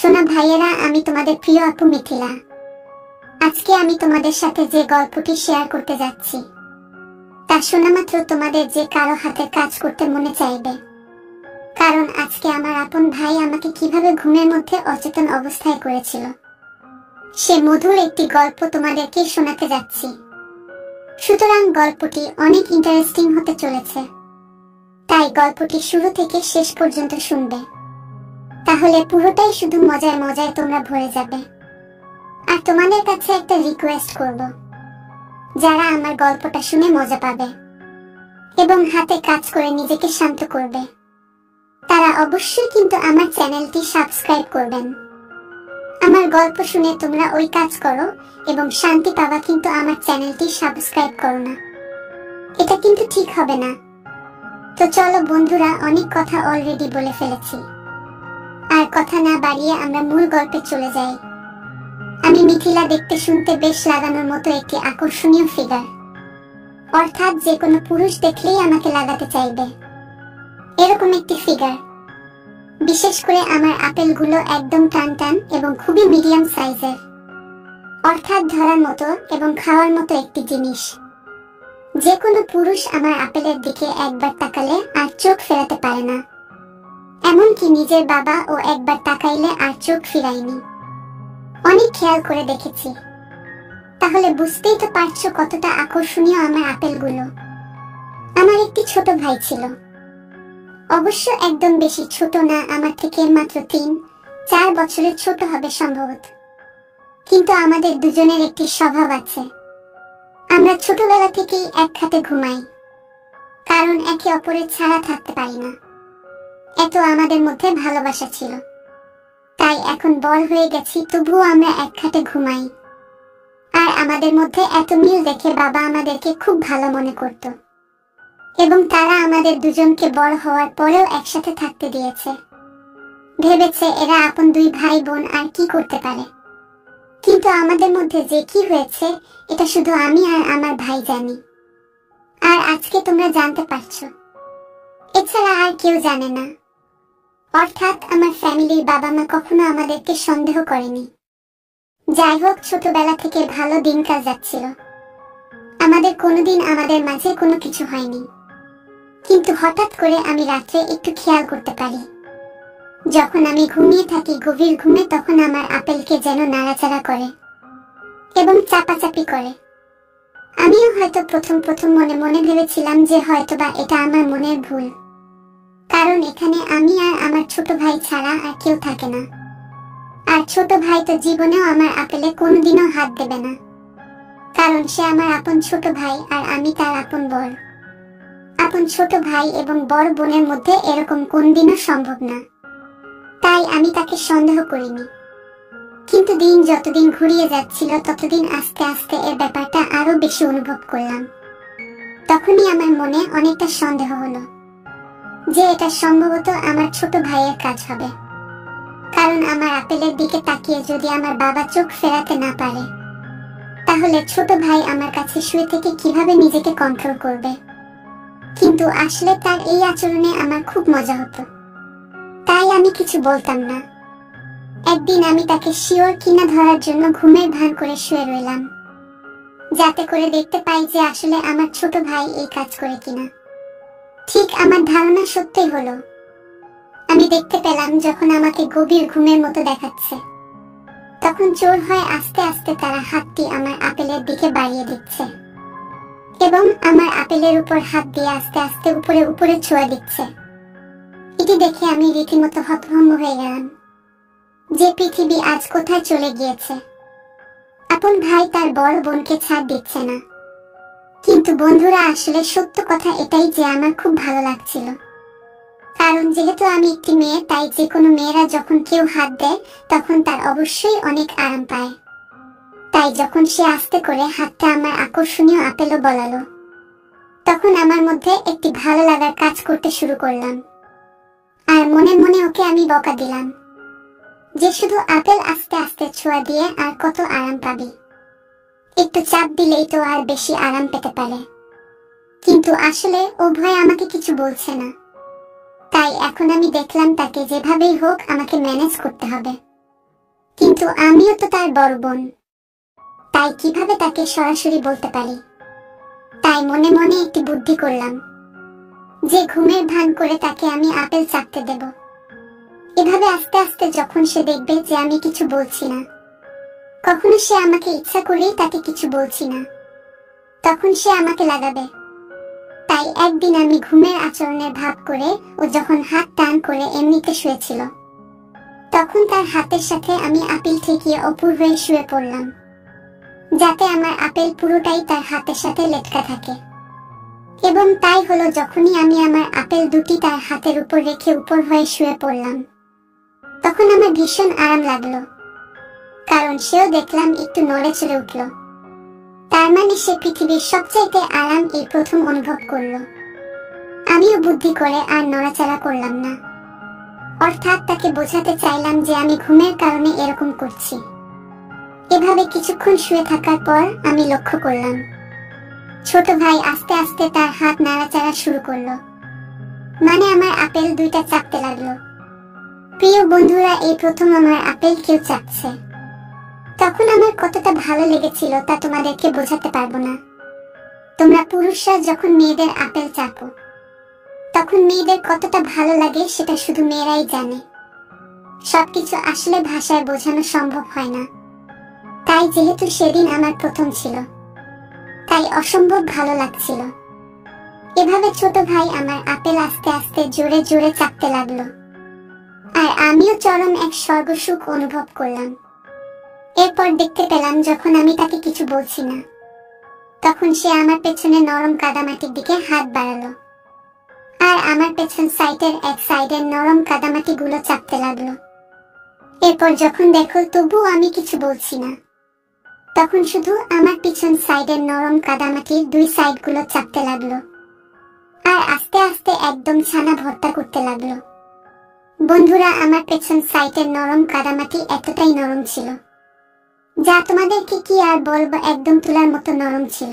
সোনা ভাইয়েরা, আমি তোমাদের প্রিয় আপু মিথিলা। আজকে আমি তোমাদের সাথে যে গল্পটি শেয়ার করতে যাচ্ছি তা শোনা মাত্র তোমাদের যে কারো হাতের কাজ করতে মনে চাইবে, কারণ আজকে আমার আপন ভাই আমাকে কিভাবে ঘুমের মধ্যে অচেতন অবস্থায় করেছিল সে মধুর একটি গল্প তোমাদেরকে শোনাতে যাচ্ছি। সুতরাং গল্পটি অনেক ইন্টারেস্টিং হতে চলেছে, তাই গল্পটি শুরু থেকে শেষ পর্যন্ত শুনবে, তাহলে পুরোটাই শুধু মজায় মজায় তোমরা ভরে যাবে। আর তোমাদের কাছে একটা রিকোয়েস্ট করব, যারা আমার গল্পটা শুনে মজা পাবে এবং হাতে কাজ করে নিজেকে শান্ত করবে, তারা অবশ্যই কিন্তু আমার চ্যানেলটি সাবস্ক্রাইব করবেন। আমার গল্প শুনে তোমরা ওই কাজ করো এবং শান্তি পাবা, কিন্তু আমার চ্যানেলটি সাবস্ক্রাইব করো না, এটা কিন্তু ঠিক হবে না। তো চলো বন্ধুরা, অনেক কথা অলরেডি বলে ফেলেছি, আর কথা না বাড়িয়ে আমরা মূল গল্পে চলে যাই। আমি মিথিলা দেখতে শুনতে বেশ লাগানোর মতো একটি আকর্ষণীয় ফিগার, অর্থাৎ যে কোনো পুরুষ দেখলেই আমাকে লাগাতে চাইবে এরকম একটি ফিগার। বিশেষ করে আমার আপেলগুলো একদম টান টান এবং খুবই মিডিয়াম সাইজের, অর্থাৎ ধরার মতো এবং খাওয়ার মতো একটি জিনিস। যে কোনো পুরুষ আমার আপেলের দিকে একবার তাকালে আর চোখ ফেরাতে পারে না, এমনকি নিজের বাবা ও একবার তাকাইলে আর চোখ ফিরায়নি। অনেক খেয়াল করে দেখেছি, তাহলে বুঝতেই তো পারছো কতটা আকর্ষণীয় আমার আপেলগুলো। আমার একটি ছোট ভাই ছিল, অবশ্য একদম বেশি ছোট না, আমার থেকে মাত্র 3-4 বছরের ছোট হবে সম্ভবত। কিন্তু আমাদের দুজনের একটি স্বভাব আছে, আমরা ছোটবেলা থেকেই এক খাটে ঘুমাই, কারণ একে অপরের ছাড়া থাকতে পারি না, এত আমাদের মধ্যে ভালোবাসা ছিল। তাই এখন বড় হয়ে গেছি, তবুও আমরা এক খাটে ঘুমাই। আর আমাদের মধ্যে এত মিল দেখে বাবা আমাদেরকে খুব ভালো মনে করত, এবং তারা আমাদের দুজনকে বড় হওয়ার পরেও একসাথে থাকতে দিয়েছে। ভেবেছে এরা আপন 2 ভাই বোন আর কি করতে পারে। কিন্তু আমাদের মধ্যে যে কি হয়েছে এটা শুধু আমি আর আমার ভাই জানি, আর আজকে তোমরা জানতে পারছো, এছাড়া আর কেউ জানে না। অর্থাৎ আমার ফ্যামিলির বাবা মা কখনো আমাদেরকে সন্দেহ করেনি। যাই হোক, ছোটবেলা থেকে ভালো দিনকাল যাচ্ছিল, আমাদের কোনোদিন আমাদের মাঝে কোনো কিছু হয়নি। কিন্তু হঠাৎ করে আমি রাত্রে একটু খেয়াল করতে পারি, যখন আমি ঘুমিয়ে থাকি গভীর ঘুমে, তখন আমার আপেলকে যেন নাড়াচাড়া করে এবং চাপাচাপি করে। আমিও হয়তো প্রথম মনে মনে ভেবেছিলাম যে হয়তোবা এটা আমার মনের ভুল, কারণ এখানে আমি আর আমার ছোট ভাই ছাড়া আর কেউ থাকে না। আর ছোট ভাই তো জীবনেও আমার আপেলে কোনোদিনও হাত দেবে না, কারণ সে আমার আপন ছোট ভাই আর আমি তার আপন বর। আপন ছোট ভাই এবং বড় বোনের মধ্যে এরকম কোনদিনও সম্ভব না, তাই আমি তাকে সন্দেহ করিনি। কিন্তু দিন যতদিন ঘুরিয়ে যাচ্ছিল ততদিন আস্তে আস্তে এর ব্যাপারটা আরো বেশি অনুভব করলাম। তখনই আমার মনে অনেকটা সন্দেহ হলো যে এটা সম্ভবত আমার ছোট ভাইয়ের কাজ হবে, কারণ আমার আপেলের দিকে তাকিয়ে যদি আমার বাবা চোখ ফেরাতে না পারে, তাহলে ছোট ভাই আমার কাছে শুয়ে থেকে কিভাবে নিজেকে কন্ট্রোল করবে। কিন্তু আসলে তার এই আচরণে আমার খুব মজা হতো, তাই আমি কিছু বলতাম না। একদিন আমি তাকে শিওর কিনা ধরার জন্য ঘুমের ভান করে শুয়ে রইলাম, যাতে করে দেখতে পাই যে আসলে আমার ছোট ভাই এই কাজ করে কিনা। ঠিক আমার ধারণা সত্যই হলো। আমি দেখতে পেলাম যখন আমাকে গভীর ঘুমের মতো দেখাচ্ছে, তখন জোর হয় আস্তে আস্তে তারা হাতটি আমার আপেলের দিকে বাড়িয়ে দিচ্ছে এবং আমার আপেলের উপর হাত দিয়ে আস্তে আস্তে উপরে উপরে ছোঁয়া দিচ্ছে। এটি দেখে আমি রীতিমতো হতভম্ব হয়ে গেলাম যে পৃথিবী আজ কোথায় চলে গিয়েছে। আপন ভাই তার বড় বোনকে ছাড় দিচ্ছে না। কিন্তু বন্ধুরা, আসলে সত্য কথা এটাই যে আমার খুব ভালো লাগছিল, কারণ যেহেতু আমি একটি মেয়ে, তাই যে কোনো মেয়েরা যখন কেউ হাত দেয় তখন তার অবশ্যই অনেক আরাম পায়। তাই যখন সে আস্তে করে হাতটা আমার আকর্ষণীয় আপেলও বলালো, তখন আমার মধ্যে একটি ভালো লাগার কাজ করতে শুরু করলাম। আর মনে মনে ওকে আমি বকা দিলাম যে শুধু আপেল আস্তে আস্তে ছোঁয়া দিয়ে আর কত আরাম পাবি, একটু চাপ দিলেই তো আর বেশি আরাম পেতে পারে। কিন্তু আসলে ও ভয় আমাকে কিছু বলছে না, তাই এখন আমি দেখলাম তাকে যেভাবেই হোক আমাকে ম্যানেজ করতে হবে। কিন্তু আমিও তো তার বড় বোন, তাই কিভাবে তাকে সরাসরি বলতে পারি? তাই মনে মনে একটি বুদ্ধি করলাম যে ঘুমের ভান করে তাকে আমি আপেল চাটতে দেব। এভাবে আস্তে আস্তে যখন সে দেখবে যে আমি কিছু বলছি না, কখনো সে আমাকে ইচ্ছা করেই তাকে কিছু বলছি না, তখন সে আমাকে লাগাবে। তাই একদিন আমি ঘুমের আচরণের ভাব করে ও যখন হাত টান করে এমনিতে শুয়েছিল, তখন তার হাতের সাথে আমি আপেল ঠেকিয়ে অপুর হয়ে শুয়ে পড়লাম, যাতে আমার আপেল পুরোটাই তার হাতের সাথে লেটকা থাকে। এবং তাই হলো, যখনই আমি আমার আপেল দুটি তার হাতের উপর রেখে উপর হয়ে শুয়ে পড়লাম, তখন আমার ভীষণ আরাম লাগলো, কারণ সেও দেখলাম একটু নড়ে চড়ে উঠল। তার মানে সে পৃথিবীর সবচাইতে আরাম এই প্রথম অনুভব করলো। আমিও বুদ্ধি করে আর নড়াচড়া করলাম না, অর্থাৎ তাকে বোঝাতে চাইলাম যে আমি ঘুমের কারণে এরকম করছি। এভাবে কিছুক্ষণ শুয়ে থাকার পর আমি লক্ষ্য করলাম ছোট ভাই আস্তে আস্তে তার হাত নাড়াচাড়া শুরু করলো, মানে আমার আপেল দুইটা চাপতে লাগলো। প্রিয় বন্ধুরা, এই প্রথম আমার আপেল কেউ চাপছে। তখন আমার কতটা ভালো লেগেছিল তা তোমাদেরকে বোঝাতে পারবো না। তোমরা পুরুষরা যখন মেয়েদের আপেল চাপো, তখন মেয়েদের কতটা ভালো লাগে সেটা শুধু মেয়েরাই জানে। সবকিছু আসলে ভাষায় বোঝানো সম্ভব হয় না। তাই যেহেতু সেদিন আমার প্রথম ছিল, তাই অসম্ভব ভালো লাগছিল। এভাবে ছোট ভাই আমার আপেল আস্তে আস্তে জোরে জোরে চাপতে লাগলো, আর আমিও চরম এক স্বর্গসুখ অনুভব করলাম। এরপর দেখতে পেলাম যখন আমি তাকে কিছু বলছি না, তখন সে আমার পেছনে নরম কাদামাটির দিকে হাত বাড়ালো, আর আমার পেছন সাইডের এক সাইডের নরম কাদামাটি গুলো চাপতে লাগলো। এরপর যখন দেখো তবুও আমি কিছু বলছি না, তখন শুধু আমার পিছন সাইডের নরম কাদামাটির দুই সাইড গুলো চাপতে লাগলো, আর আস্তে আস্তে একদম ছানা ভর্তা করতে লাগলো। বন্ধুরা, আমার পেছন সাইডের নরম কাদামাটি এতটাই নরম ছিল, যা তোমাদেরকে কি আর বলবো, একদম তুলার মতো নরম ছিল।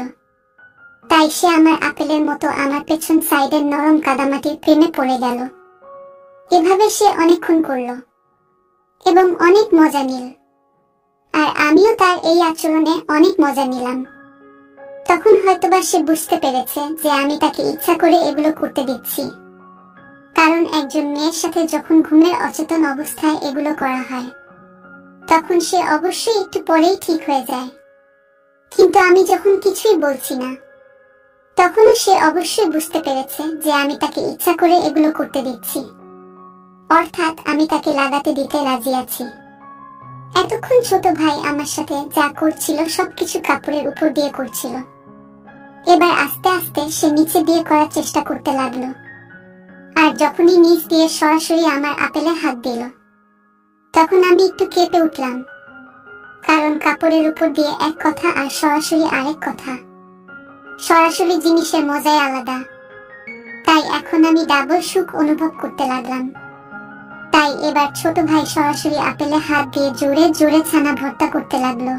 তাই সে আমার আপেলের মতো আমার পেছন সাইডের নরম কাদামাটির প্রেমে পড়ে গেল। এভাবে সে অনেকক্ষণ করলো এবং অনেক মজা নিল, আর আমিও তার এই আচরণে অনেক মজা নিলাম। তখন হয়তোবা সে বুঝতে পেরেছে যে আমি তাকে ইচ্ছা করে এগুলো করতে দিচ্ছি, কারণ একজন মেয়ের সাথে যখন ঘুমের অচেতন অবস্থায় এগুলো করা হয়, তখন সে অবশ্যই একটু পরেই ঠিক হয়ে যায়। কিন্তু আমি যখন কিছুই বলছি না, তখনও সে অবশ্যই বুঝতে পেরেছে যে আমি তাকে ইচ্ছা করে এগুলো করতে দিচ্ছি, অর্থাৎ আমি তাকে লাগাতে দিতে রাজি আছি। এতক্ষণ ছোট ভাই আমার সাথে যা করছিল সবকিছু কাপড়ের উপর দিয়ে করছিল। এবার আস্তে আস্তে সে নিচে দিয়ে করার চেষ্টা করতে লাগলো, আর যখনই নিচ দিয়ে সরাসরি আমার আপেলে হাত দিল, তখন আমি একটু কেঁপে উঠলাম, কারণ কাপড়ের উপর দিয়ে এক কথা আর সরাসরি আরেক কথা। সরাসরি জিনিসের মজাই আলাদা। তাই এখন আমি ডাবল সুখ অনুভব করতে লাগলাম। তাই এবার ছোট ভাই সরাসরি আপেলে হাত দিয়ে জোরে জোরে ছানা ভর্তা করতে লাগলো,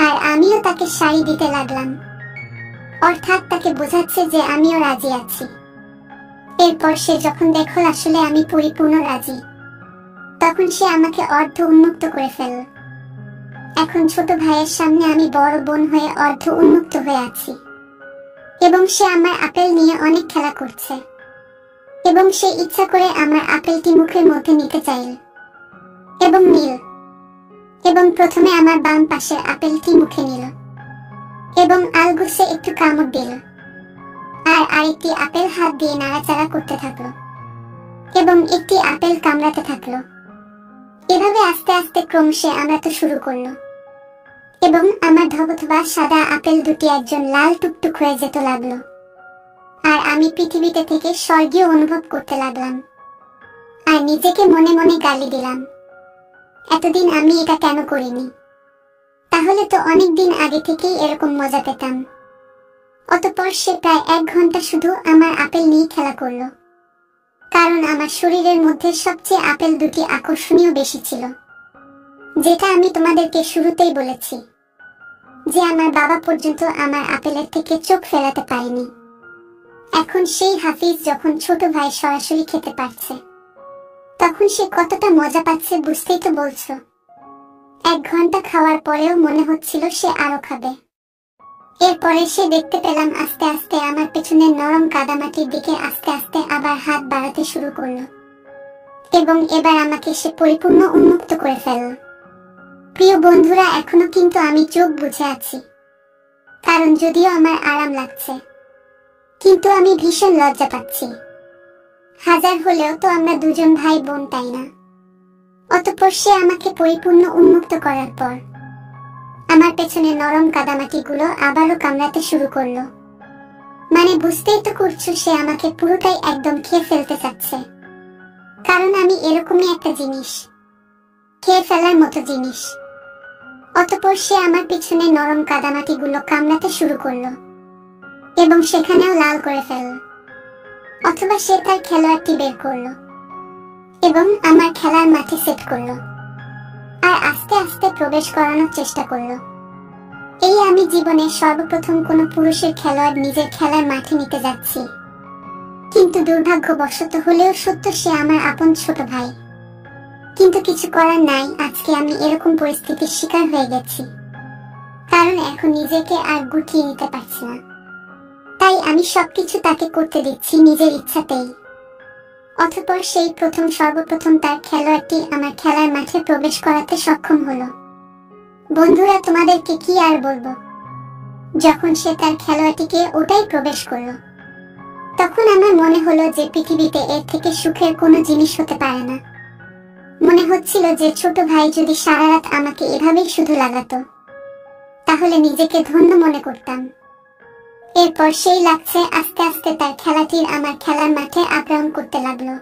আর আমিও তাকে শাড়ি দিতে লাগলাম, অর্থাৎ তাকে বোঝাচ্ছে যে আমিও রাজি আছি। এরপর সে যখন দেখল আসলে আমি পরিপূর্ণ রাজি, তখন সে আমাকে অর্ধ উন্মুক্ত করে ফেলল। এখন ছোট ভাইয়ের সামনে আমি বড় বোন হয়ে অর্ধ উন্মুক্ত হয়ে আছি, এবং সে আমার আপেল নিয়ে অনেক খেলা করছে, এবং সে ইচ্ছা করে আমার আপেলটি মুখের মধ্যে নিতে চাইল এবং নিল, এবং প্রথমে আমার বাম পাশের আপেলটি মুখে নিল এবং আলগুছে একটু কামড় দিল, আর আরেকটি আপেল হাত দিয়ে নাড়াচাড়া করতে থাকলো এবং একটি আপেল কামড়াতে থাকলো। এভাবে আস্তে আস্তে ক্রমশে আমরা তো শুরু করলো, এবং আমার ধবধবা সাদা আপেল দুটি একজন লাল টুকটুক হয়ে যেতে লাগলো, আর আমি পৃথিবীতে থেকে স্বর্গীয় অনুভব করতে লাগলাম, আর নিজেকে মনে মনে গালি দিলাম, এতদিন আমি এটা কেন করিনি? তাহলে তো অনেকদিন আগে থেকেই এরকম মজা পেতাম। অতঃপর সে প্রায় 1 ঘন্টা শুধু আমার আপেল নিয়ে খেলা করলো, কারণ আমার শরীরের মধ্যে সবচেয়ে আপেল দুটি আকর্ষণীয় বেশি ছিল, যেটা আমি তোমাদেরকে শুরুতেই বলেছি যে আমার বাবা পর্যন্ত আমার আপেলের থেকে চোখ ফেরাতে পারেনি। এখন সেই হাফিজ যখন ছোট ভাই সরাসরি খেতে পারছে, তখন সে কতটা মজা পাচ্ছে বুঝতেই তো বলছো। 1 ঘন্টা খাওয়ার পরেও মনে হচ্ছিল সে আরো খাবে। এরপরে সে দেখতে পেলাম আস্তে আস্তে আমার পেছনে নরম কাদামাটির দিকে আস্তে আস্তে আবার হাত বাড়াতে শুরু করলো এবং এবার আমাকে সে পরিপূর্ণ উন্মুক্ত করে ফেলল। প্রিয় বন্ধুরা, এখনো কিন্তু আমি চোখ বুজে আছি, কারণ যদিও আমার আরাম লাগছে কিন্তু আমি ভীষণ লজ্জা পাচ্ছি। হাজার হলেও তো আমরা দুজন ভাই বোন, তাই না? অতঃপর সে আমাকে পরিপূর্ণ উন্মুক্ত করার পর আমার পেছনে নরম কাদামাটিগুলো আবারও কামড়াতে শুরু করলো। মানে বুঝতেই তো করছো, সে আমাকে পুরোটাই একদম খেয়ে ফেলতে চাচ্ছে, কারণ আমি এরকমই একটা জিনিস, খেয়ে ফেলার মতো জিনিস। অতঃপর সে আমার পিছনে নরম কাদামাটিগুলো কামড়াতে শুরু করলো এবং সেখানেও লাল করে ফেলল। অথবা সে তার খেলোয়াড়টি বের করলো এবং আমার খেলার মাঠে সেট করলো আর আস্তে আস্তে প্রবেশ করানোর চেষ্টা করলো। এই আমি জীবনে সর্বপ্রথম কোনো পুরুষের খেলোয়াড় নিজের খেলার মাঠে নিতে যাচ্ছি, কিন্তু দুর্ভাগ্যবশত হলেও সত্য সে আমার আপন ছোট ভাই। কিন্তু কিছু করার নাই, আজকে আমি এরকম পরিস্থিতির শিকার হয়ে গেছি, কারণ এখন নিজেকে আর গুটিয়ে নিতে পারছি না। তাই আমি সবকিছু তাকে করতে দিচ্ছি নিজের ইচ্ছাতেই। অতঃপর সেই সর্বপ্রথম তার খেলোয়াড়টি আমার খেলার মাঠে প্রবেশ করাতে সক্ষম হলো। বন্ধুরা, তোমাদেরকে কি আর বলবো, যখন সে তার খেলোয়াড়টিকে ওটাই প্রবেশ করলো, তখন আমার মনে হলো যে পৃথিবীতে এর থেকে সুখের কোনো জিনিস হতে পারে না। মনে হচ্ছিল যে ছোট ভাই যদি সারা রাত আমাকে এভাবেই শুধু লাগাতো, তাহলে নিজেকে ধন্য মনে করতাম। এরপর সেই লাগছে আস্তে আস্তে তার খেলাটির আমার খেলার মাঠে আক্রমণ করতে লাগলো।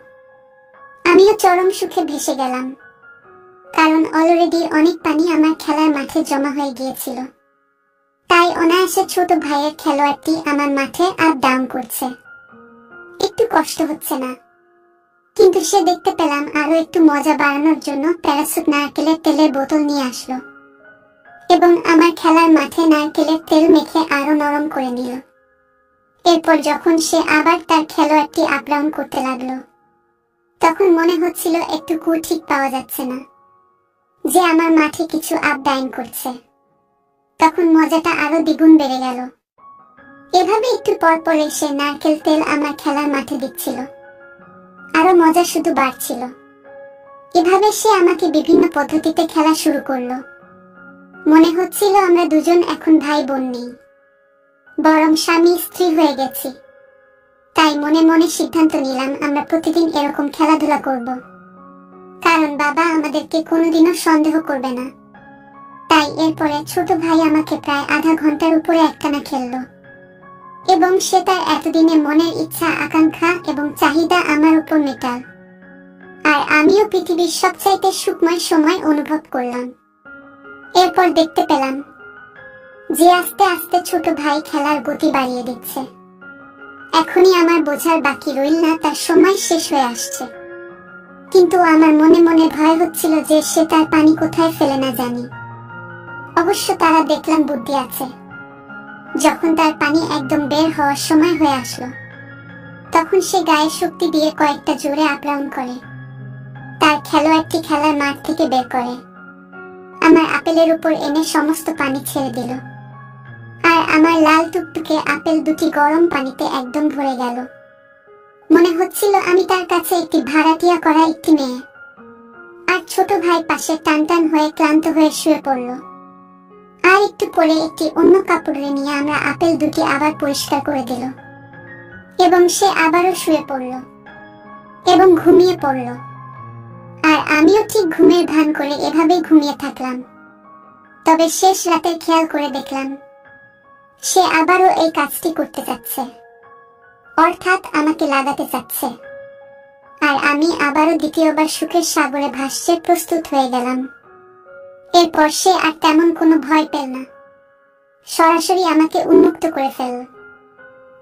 আমিও চরম সুখে ভেসে গেলাম, কারণ অলরেডি অনেক পানি আমার খেলার মাঠে জমা হয়ে গিয়েছিল। তাই অনায়াসে ছোট ভাইয়ের খেলোয়াড়টি আমার মাঠে আপ ডাউন করছে, একটু কষ্ট হচ্ছে না। কিন্তু সে দেখতে পেলাম আরো একটু মজা বাড়ানোর জন্য প্যারাসুট নারকেলের তেলের বোতল নিয়ে আসলো এবং আমার খেলার মাঠে নারকেলের তেল মেখে আরো নরম করে নিল। এরপর যখন সে আবার তার খেলোয়াড়টি আপ ডাউন করতে লাগলো, তখন মনে হচ্ছিল একটু ঠিক পাওয়া যাচ্ছে না যে আমার মাঠে কিছু আপ ডাউন করছে। তখন মজাটা আরো দ্বিগুণ বেড়ে গেল। এভাবে একটু পর পর এসে নারকেল তেল আমার খেলার মাঠে দিচ্ছিল, আরো মজা শুধু বাড়ছিল। এভাবে সে আমাকে বিভিন্ন পদ্ধতিতে খেলা শুরু করলো। মনে হচ্ছিল আমরা দুজন এখন ভাই বোন নেই, বরং স্বামী স্ত্রী হয়ে গেছি। তাই মনে মনে সিদ্ধান্ত নিলাম আমরা প্রতিদিন এরকম খেলাধুলা করব, কারণ বাবা আমাদেরকে কোনোদিনও সন্দেহ করবে না। তাই এরপরে ছোট ভাই আমাকে প্রায় আধা ঘন্টার উপরে একটানা খেললো এবং সে তার এতদিনে মনের ইচ্ছা, আকাঙ্ক্ষা এবং চাহিদা আমার উপর মেটাল। আর আমিও পৃথিবীর সবচাইতে সুখময় সময় অনুভব করলাম। এরপর দেখতে পেলাম যে আস্তে আস্তে ছোট ভাই খেলার গতি বাড়িয়ে দিচ্ছে। এখনই আমার বোঝার বাকি রইল না তার সময় শেষ হয়ে আসছে। কিন্তু আমার মনে মনে ভয় হচ্ছিল যে সে তার পানি কোথায় ফেলে না জানি। অবশ্য তারা দেখলাম বুদ্ধি আছে। যখন তার পানি একদম বের হওয়ার সময় হয়ে আসলো, তখন সে গায়ে শক্তি দিয়ে কয়েকটা জোরে আপ ডাউন করে তার খেলোয়াড়টি খেলার মাঠ থেকে বের করে আমার আপেলের উপর এনে সমস্ত পানি ছেড়ে দিল। আর আমার লাল টুকটুকে আপেল দুটি গরম পানিতে একদম ভরে গেল। মনে হচ্ছিল আমি তার কাছে একটি ভাড়াটিয়া করা একটি মেয়ে। আর ছোট ভাই পাশে টানটান হয়ে ক্লান্ত হয়ে শুয়ে পড়ল। আর একটু পরে একটি অন্য কাপড়ে নিয়ে আমরা আপেল দুটি আবার পরিষ্কার করে দিল এবং সে আবারও শুয়ে পড়ল এবং ঘুমিয়ে পড়ল। আর আমিও ঠিক ঘুমের ভান করে এভাবেই ঘুমিয়ে থাকলাম। তবে শেষ রাতে খেয়াল করে দেখলাম সে আবারও এই কাজটি করতে যাচ্ছে, অর্থাৎ আমাকে লাগাতে চাচ্ছে। আর আমি আবারও দ্বিতীয়বার সুখের সাগরে ভাসতে প্রস্তুত হয়ে গেলাম। এরপর সে আর তেমন কোনো ভয় পেল না, সরাসরি আমাকে উন্মুক্ত করে ফেলল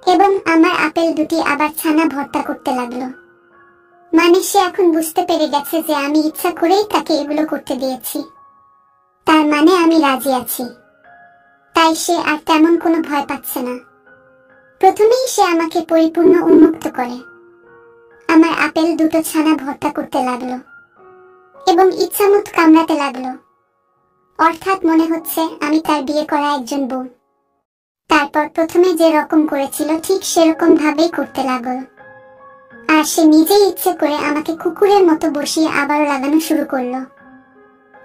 এবং আমার আপেল দুটি আবার ছানা ভর্তা করতে লাগলো। মানে সে এখন বুঝতে পেরে গেছে যে আমি ইচ্ছা করেই তাকে এগুলো করতে দিয়েছি, তার মানে আমি রাজি আছি। তাই সে আর তেমন কোনো ভয় পাচ্ছে না। প্রথমেই সে আমাকে পরিপূর্ণ উন্মুক্ত করে আমার আপেল দুটো ছানা ভর্তা করতে লাগলো এবং ইচ্ছামত কামড়াতে লাগলো। অর্থাৎ মনে হচ্ছে আমি তার বিয়ে করা একজন বউ। তারপর প্রথমে যে রকম করেছিল ঠিক সেরকম ভাবেই করতে লাগলো। আর সে নিজেই ইচ্ছে করে আমাকে কুকুরের মতো বসিয়ে আবারও লাগানো শুরু করলো।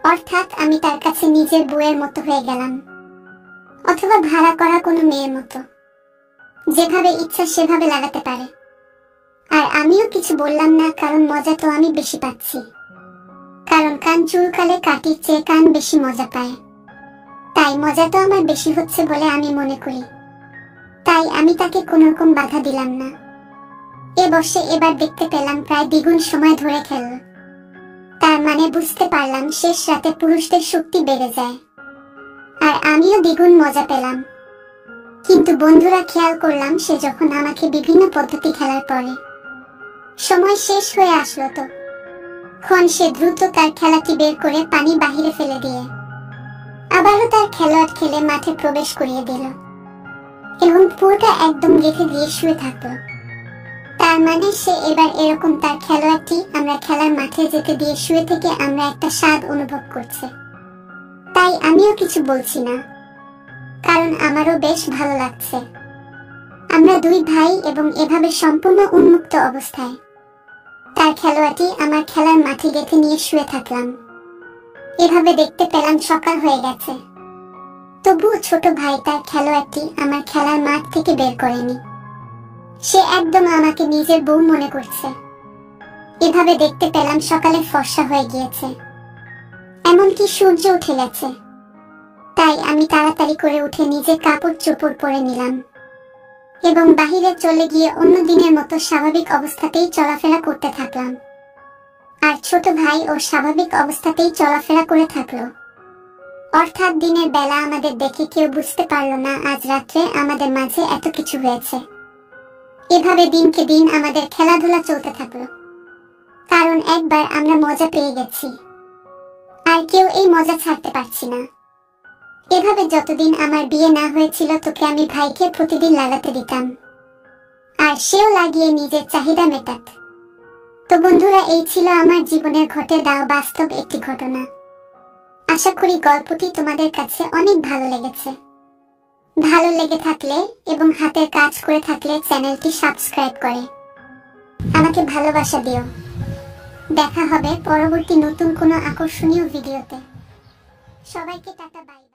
অর্থাৎ আমি তার কাছে নিজের বউয়ের মতো হয়ে গেলাম, অথবা ভাড়া করা কোনো মেয়ের মতো, যেভাবে ইচ্ছা সেভাবে লাগাতে পারে। আর আমিও কিছু বললাম না, কারণ মজা তো আমি বেশি পাচ্ছি। কারণ কান চুলকালে কাটির চেয়ে কান বেশি মজা পায়, তাই মজা তো আমার বেশি হচ্ছে বলে আমি মনে করি। তাই আমি তাকে কোনোরকম বাধা দিলাম না। এ বসে এবার দেখতে পেলাম প্রায় দ্বিগুণ সময় ধরে খেলল। তার মানে বুঝতে পারলাম শেষ রাতে পুরুষদের শক্তি বেড়ে যায়। আর আমিও দ্বিগুণ মজা পেলাম। কিন্তু বন্ধুরা, খেয়াল করলাম সে যখন আমাকে বিভিন্ন পদ্ধতি খেলার পরে সময় শেষ হয়ে আসলো, তো ক্ষণ সে দ্রুত তার খেলাটি বের করে পানি বাহিরে ফেলে দিয়ে আবারও তার খেলোয়াড় খেলে মাঠে প্রবেশ করিয়ে দিল এবং পুরোটা একদম রেখে দিয়ে শুয়ে থাকলো। তার মানে সে এবার এরকম তার খেলোয়াড়টি আমরা খেলার মাঠে যেতে দিয়ে শুয়ে থেকে আমরা একটা স্বাদ অনুভব করছে। তাই আমিও কিছু বলছি না, কারণ আমারও বেশ ভালো লাগছে। আমরা দুই ভাই এবং এভাবে সম্পূর্ণ উন্মুক্ত অবস্থায় তার খেলোয়াড়টি আমার খেলার মাঠে গেঁথে নিয়ে শুয়ে থাকলাম। এভাবে দেখতে পেলাম সকাল হয়ে গেছে, তবুও ছোট ভাই তার খেলোয়াড়টি আমার খেলার মাঠ থেকে বের করেনি। সে একদম আমাকে নিজের বউ মনে করছে। এভাবে দেখতে পেলাম সকালে ফর্সা হয়ে গিয়েছে, এমনকি সূর্য উঠে গেছে। তাই আমি তাড়াতাড়ি করে উঠে নিজে কাপড় চোপড় পরে নিলাম এবং বাহিরে চলে গিয়ে অন্য দিনের মতো স্বাভাবিক অবস্থাতেই চলাফেরা করতে থাকলাম। আর ছোট ভাই ও স্বাভাবিক অবস্থাতেই চলাফেরা করে থাকলো। অর্থাৎ দিনের বেলা আমাদের দেখে কেউ বুঝতে পারল না আজ রাত্রে আমাদের মাঝে এত কিছু হয়েছে। এভাবে দিনকে দিন আমাদের খেলাধুলা চলতে থাকলো, কারণ একবার আমরা মজা পেয়ে গেছি, আর কেউ এই মজা ছাড়তে পারছি না। এভাবে যতদিন আমার বিয়ে না হয়েছিল তোকে আমি ভাইকে প্রতিদিন লাগাতে দিতাম, আর সেও লাগিয়ে নিজের চাহিদা মেটাত। তো বন্ধুরা, এই ছিল আমার জীবনের ঘটে যাওয়া বাস্তব একটি ঘটনা। আশা করি গল্পটি তোমাদের কাছে অনেক ভালো লেগেছে। ভালো লেগে থাকলে এবং হাতের কাজ করে থাকলে চ্যানেলটি সাবস্ক্রাইব করে আমাকে ভালোবাসা দিও। দেখা হবে পরবর্তী নতুন কোনো আকর্ষণীয় ভিডিওতে। সবাইকে টাটা, বাই।